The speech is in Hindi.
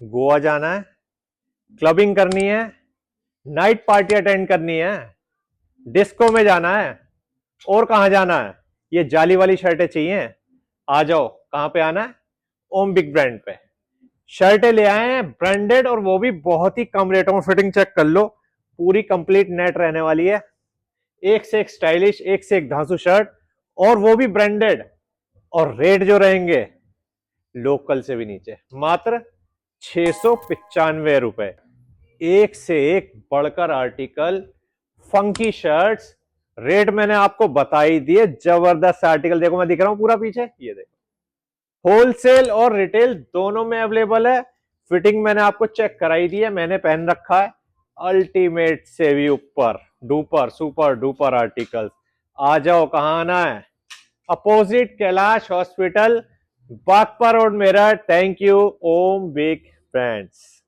गोवा जाना है, क्लबिंग करनी है, नाइट पार्टी अटेंड करनी है, डिस्को में जाना है, और कहां जाना है? ये जाली वाली शर्टें चाहिए? आ जाओ, कहां पे आना है? ओम बिग ब्रांड पे। शर्टें ले आए हैं ब्रांडेड, और वो भी बहुत ही कम रेटों में। फिटिंग चेक कर लो, पूरी कंप्लीट नेट रहने वाली है। एक से एक स्टाइलिश, एक से एक धांसू शर्ट, और वो भी ब्रांडेड। और रेट जो रहेंगे लोकल से भी नीचे, मात्र 695 रुपए। एक से एक बढ़कर आर्टिकल, फंकी शर्ट्स। रेट मैंने आपको बता ही दिए, जबरदस्त आर्टिकल। देखो मैं दिख रहा हूं पूरा पीछे, ये देखो। होलसेल और रिटेल दोनों में अवेलेबल है। फिटिंग मैंने आपको चेक कराई दी है, मैंने पहन रखा है। अल्टीमेट से भी ऊपर डुपर सुपर डुपर आर्टिकल। आ जाओ, कहां आना है? अपोजिट कैलाश हॉस्पिटल, बागपा road Meerut. Thank you Om big brands.